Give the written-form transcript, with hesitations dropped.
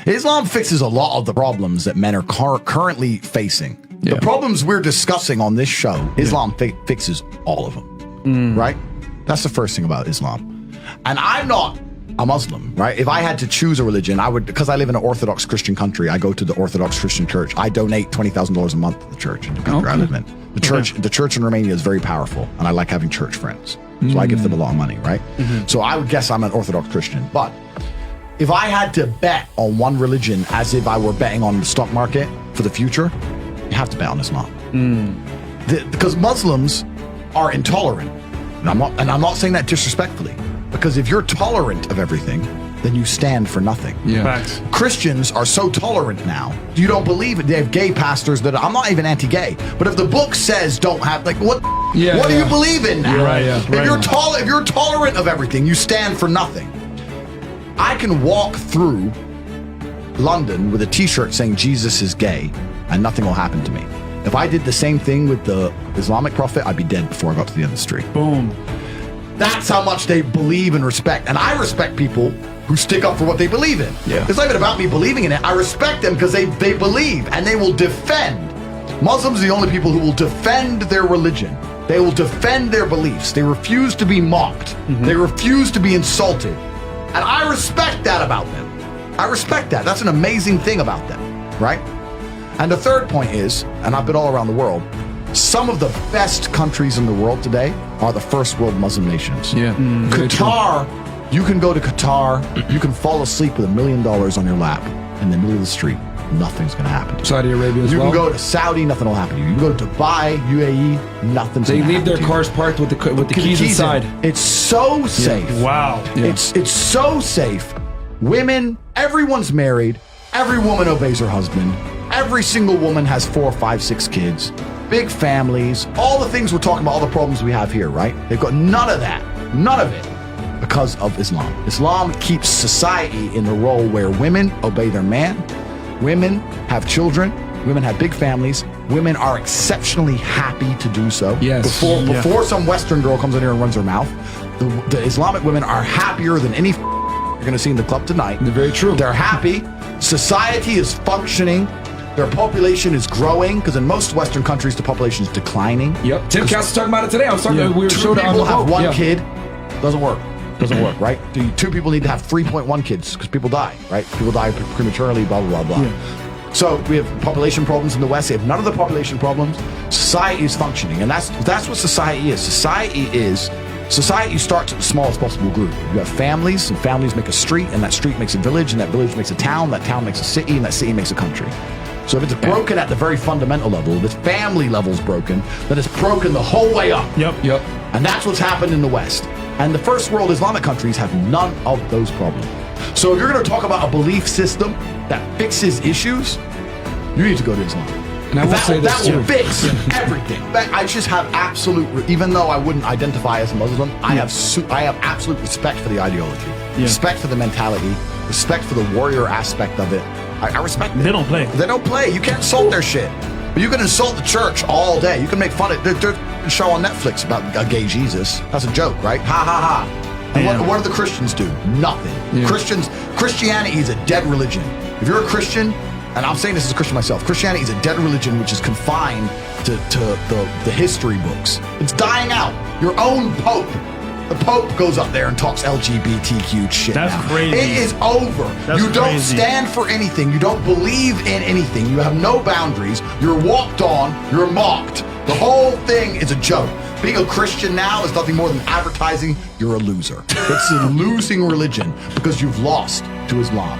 Islam fixes a lot of the problems that men are currently facing. The problems we're discussing on this show, Islam fixes all of them, right? That's the first thing about Islam. And I'm not a Muslim, right? If I had to choose a religion, I would, because I live in an Orthodox Christian country, I go to the Orthodox Christian church. I donate $20,000 a month to the church in the country I live in. The church in Romania is very powerful, and I like having church friends. So I give them a lot of money, right? So I would guess I'm an Orthodox Christian. But if I had to bet on one religion as if I were betting on the stock market for the future, you have to bet on Islam. Because Muslims are intolerant. And I'm not saying that disrespectfully. Because if you're tolerant of everything, then you stand for nothing. Facts. Christians are so tolerant now. You don't believe it. They have gay pastors that I'm not even anti-gay, but if the book says don't have, like, what do you believe in now? If you're tolerant of everything, you stand for nothing. I can walk through London with a t-shirt saying Jesus is gay and nothing will happen to me. If I did the same thing with the Islamic prophet, I'd be dead before I got to the end of the street. Boom. That's how much they believe and respect. And I respect people who stick up for what they believe in. It's not even about me believing in it. I respect them because they believe and they will defend. Muslims are the only people who will defend their religion. They will defend their beliefs. They refuse to be mocked. They refuse to be insulted. And I respect that about them. I respect that. That's an amazing thing about them, right? And the third point is, and I've been all around the world, some of the best countries in the world today are the first world Muslim nations. Qatar, you can go to Qatar, you can fall asleep with $1 million on your lap in the middle of the street. Nothing's going to happen to you. Saudi Arabia as well. You can go to Saudi, nothing will happen to you. You can go to Dubai, UAE, nothing's going to happen to you. They leave their cars parked with the keys inside. It's so safe. Wow. It's so safe. Women, everyone's married. Every woman obeys her husband. Every single woman has 4, 5, 6 kids. Big families, all the things we're talking about, all the problems we have here, right? They've got none of that, none of it, because of Islam. Islam keeps society in the role where women obey their man, women have children, women have big families, women are exceptionally happy to do so. Before some Western girl comes in here and runs her mouth, the Islamic women are happier than any you're going to see in the club tonight. They're very true. They're happy. Society is functioning. Their population is growing, because in most Western countries, the population is declining. Tim Cass was talking about it today. I was talking about, we were Two showed it on people the have boat. one kid, doesn't work. Doesn't work, right? 2 people need to have 3.1 kids, because people die, right? People die prematurely, blah, blah, blah, blah. So we have population problems in the West. They have none of the population problems. Society is functioning, and that's what society is. Society starts at the smallest possible group. You have families, and families make a street, and that street makes a village, and that village makes a town, that town makes a city, and that city makes a country. So if it's broken at the very fundamental level, if its family level's broken, then it's broken the whole way up. Yep. And that's what's happened in the West. And the first world Islamic countries have none of those problems. So if you're going to talk about a belief system that fixes issues, you need to go to Islam. And I will say this that will fix everything. I just have absolute, even though I wouldn't identify as a Muslim, I have absolute respect for the ideology, respect for the mentality, respect for the warrior aspect of it. I respect them. They don't play. They don't play. You can't insult their shit. But you can insult the church all day. You can make fun of it. There's a show on Netflix about a gay Jesus. That's a joke, right? Ha ha ha. And what do the Christians do? Nothing. Christianity is a dead religion. If you're a Christian, and I'm saying this as a Christian myself, Christianity is a dead religion which is confined to the history books. It's dying out. Your own Pope. The Pope goes up there and talks LGBTQ shit. That's now. crazy. It is over. You don't stand for anything. You don't believe in anything. You have no boundaries. You're walked on. You're mocked. The whole thing is a joke. Being a Christian now is nothing more than advertising you're a loser. It's a losing religion because you've lost to Islam.